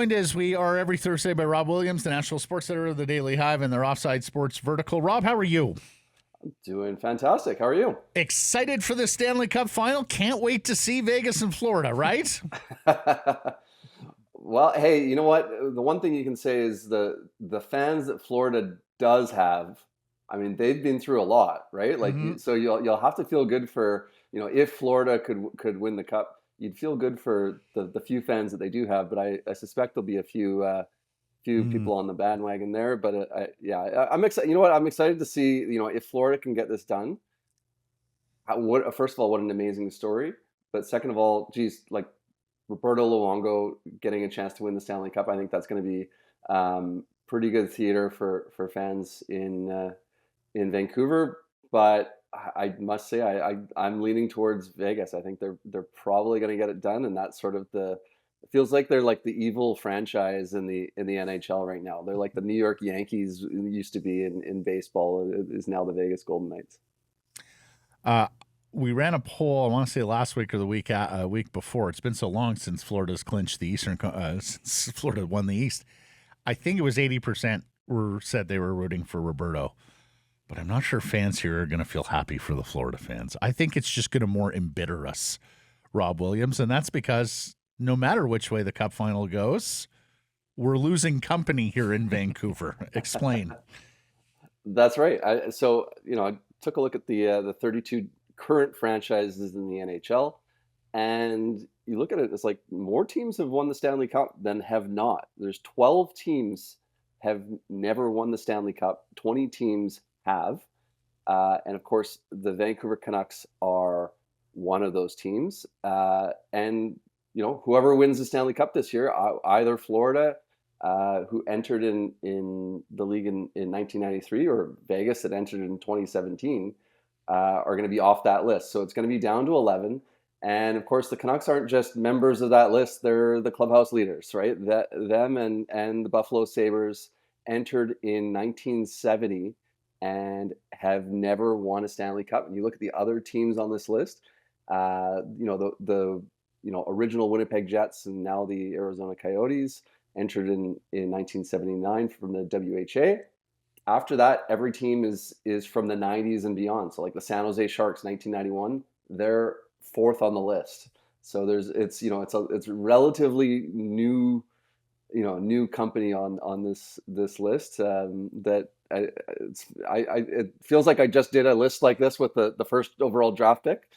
Joined as we are every Thursday by Rob Williams, the national sports editor of the Daily Hive and their Offside Sports Vertical. Rob, how are you? Doing fantastic. How are you? Excited for the Stanley Cup final? Can't wait to see Vegas and Florida, right? Well, hey, you know what? The one thing you can say is the fans that Florida does have, I mean, they've been through a lot, right? So you'll have to feel good for, if Florida could win the cup, you'd feel good for the few fans that they do have, but I suspect there'll be a few people on the bandwagon there. But I'm excited. You know what? I'm excited to see, if Florida can get this done. First of all, what an amazing story. But second of all, geez, like Roberto Luongo getting a chance to win the Stanley Cup, I think that's going to be pretty good theater for fans in Vancouver. But I must say, I'm leaning towards Vegas. I think they're probably going to get it done, and that's sort of it feels like they're like the evil franchise in the NHL right now. They're like the New York Yankees used to be in baseball, is now the Vegas Golden Knights. We ran a poll, I want to say last week or the week before. It's been so long since Florida's clinched the Eastern, since Florida won the East. I think it was 80% said they were rooting for Roberto. But I'm not sure fans here are going to feel happy for the Florida fans. I think it's just going to more embitter us, Rob Williams. And that's because no matter which way the cup final goes, we're losing company here in Vancouver. Explain. That's right. I took a look at the 32 current franchises in the NHL, and you look at it, it's like more teams have won the Stanley Cup than have not. There's 12 teams have never won the Stanley Cup. 20 teams have. And of course, the Vancouver Canucks are one of those teams. And, whoever wins the Stanley Cup this year, either Florida, who entered in the league in 1993, or Vegas that entered in 2017, are going to be off that list. So it's going to be down to 11. And of course, the Canucks aren't just members of that list. They're the clubhouse leaders, right? Them and the Buffalo Sabres entered in 1970 and have never won a Stanley Cup. And you look at the other teams on this list, the original Winnipeg Jets and now the Arizona Coyotes entered in 1979 from the WHA. After that, every team is from the 90s and beyond. So like the San Jose Sharks, 1991, they're fourth on the list. So it's relatively new, new company on this list that it feels like I just did a list like this with the first overall draft pick,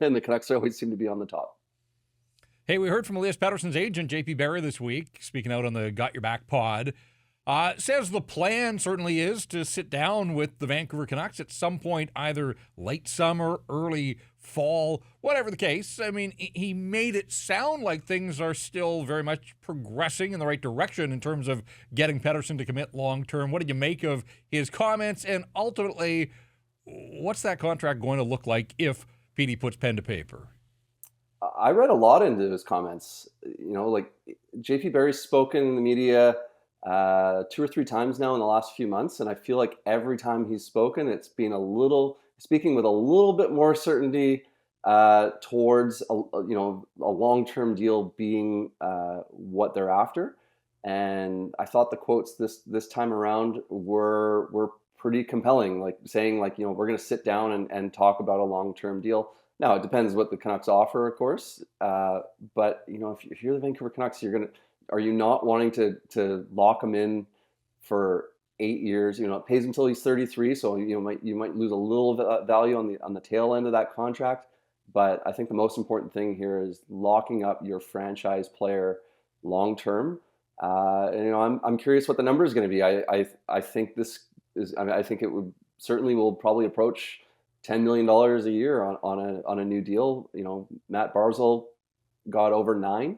and the Canucks always seem to be on the top. Hey, we heard from Elias Pettersson's agent, JP Barry, this week, speaking out on the Got Your Back pod. Says the plan certainly is to sit down with the Vancouver Canucks at some point, either late summer, early fall, whatever the case. I mean, he made it sound like things are still very much progressing in the right direction in terms of getting Pettersson to commit long term. What did you make of his comments? And ultimately, what's that contract going to look like if Petey puts pen to paper? I read a lot into his comments. Like JP Barry's spoken in the media 2 or 3 times now in the last few months, and I feel like every time he's spoken, it's been speaking with a little bit more certainty towards a long-term deal being what they're after. And I thought the quotes this time around were pretty compelling, like saying we're going to sit down and talk about a long-term deal. Now it depends what the Canucks offer, of course, but if you're the Vancouver Canucks, are you not wanting to lock him in for 8 years? It pays until he's 33, so you might lose a little value on the tail end of that contract. But I think the most important thing here is locking up your franchise player long term. I'm curious what the number is going to be. I think I think it would certainly will probably approach $10 million a year on a new deal. Matt Barzal got over 9.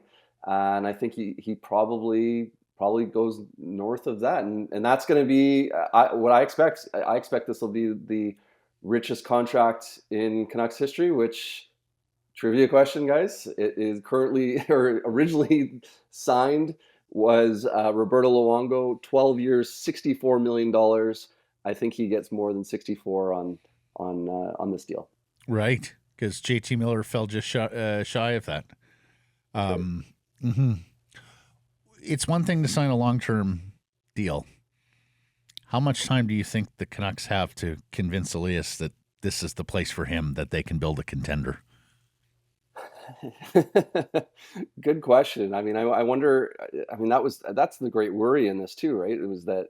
And I think he probably goes north of that, and that's going to be what I expect. I expect this will be the richest contract in Canucks history. Which, trivia question, guys, it is currently or originally signed was Roberto Luongo, 12 years, $64 million. I think he gets more than 64 on this deal. Right, because JT Miller fell just shy of that. Mm-hmm. it's one thing to sign a long-term deal. How much time do you think the Canucks have to convince Elias that this is the place for him, that they can build a contender? Good question. I mean, I wonder. I mean, that's the great worry in this too, right? It was that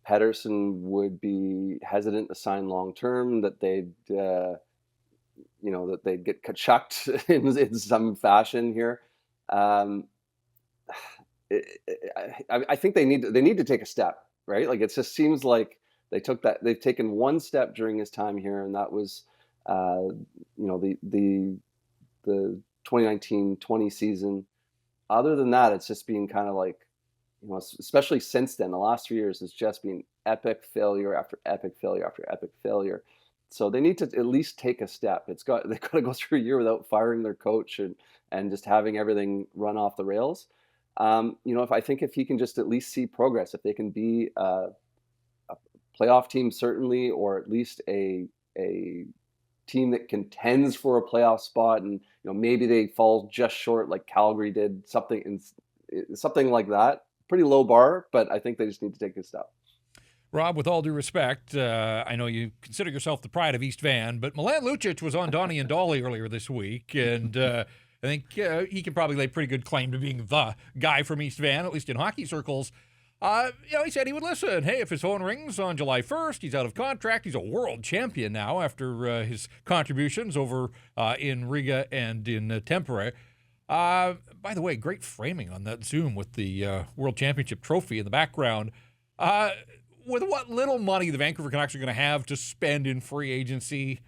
Pettersson would be hesitant to sign long term, that they'd that they'd get chucked in some fashion here. Um, I think they need to take a step, right? Like it just seems like they've taken one step during his time here, and that was the 2019-20 season. Other than that, it's just been kind of like, especially since then, the last 3 years has just been epic failure after epic failure after epic failure. So they need to at least take a step. They've got to go through a year without firing their coach and just having everything run off the rails. If he can just at least see progress, if they can be a playoff team certainly, or at least a team that contends for a playoff spot, and maybe they fall just short like Calgary did, something like that. Pretty low bar, but I think they just need to take a step. Rob, with all due respect, I know you consider yourself the pride of East Van, but Milan Lucic was on Donnie and Dolly earlier this week, and I think he can probably lay pretty good claim to being the guy from East Van, at least in hockey circles. He said he would listen. Hey, if his phone rings on July 1st, he's out of contract. He's a world champion now after his contributions over in Riga and in Tampere. By the way, great framing on that Zoom with the World Championship trophy in the background. With what little money the Vancouver Canucks are going to have to spend in free agency,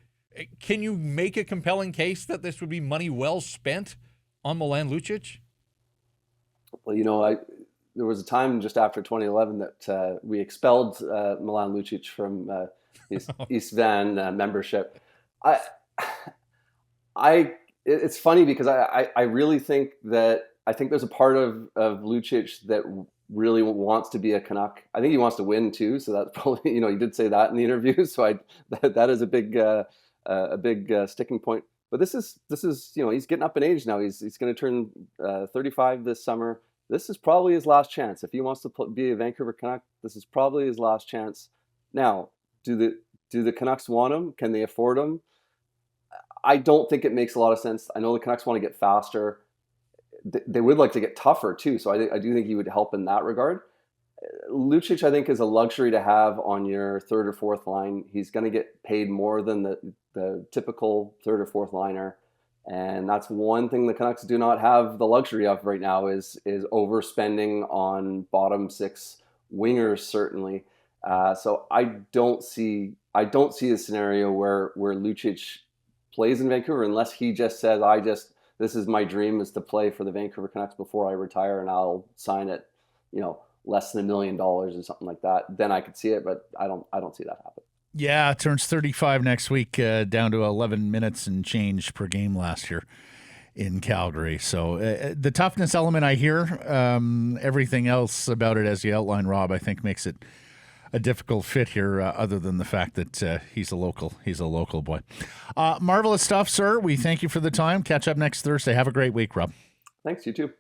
can you make a compelling case that this would be money well spent on Milan Lucic? Well, there was a time just after 2011 that we expelled Milan Lucic from his East Van membership. It's funny because I really think that there's a part of Lucic that really wants to be a Canuck. I think he wants to win too. So that's probably, he did say that in the interview. So that is a big sticking point. But this is he's getting up in age now. He's going to turn 35 this summer. This is probably his last chance. If he wants to be a Vancouver Canuck, this is probably his last chance. Now, do the Canucks want him? Can they afford him? I don't think it makes a lot of sense. I know the Canucks want to get faster. They would like to get tougher too. So I do think he would help in that regard. Lucic, I think, is a luxury to have on your third or fourth line. He's going to get paid more than the typical third or fourth liner. And that's one thing the Canucks do not have the luxury of right now is overspending on bottom six wingers, certainly. So I don't see a scenario where Lucic plays in Vancouver unless he just says, this is my dream, is to play for the Vancouver Canucks before I retire, and I'll sign it, less than $1 million or something like that. Then I could see it, but I don't see that happen. Yeah, turns 35 next week, down to 11 minutes and change per game last year in Calgary. So the toughness element I hear, everything else about it, as you outlined, Rob, I think makes it a difficult fit here, other than the fact that he's a local boy. Marvelous stuff, sir. We thank you for the time. Catch up next Thursday. Have a great week, Rob. Thanks, you too.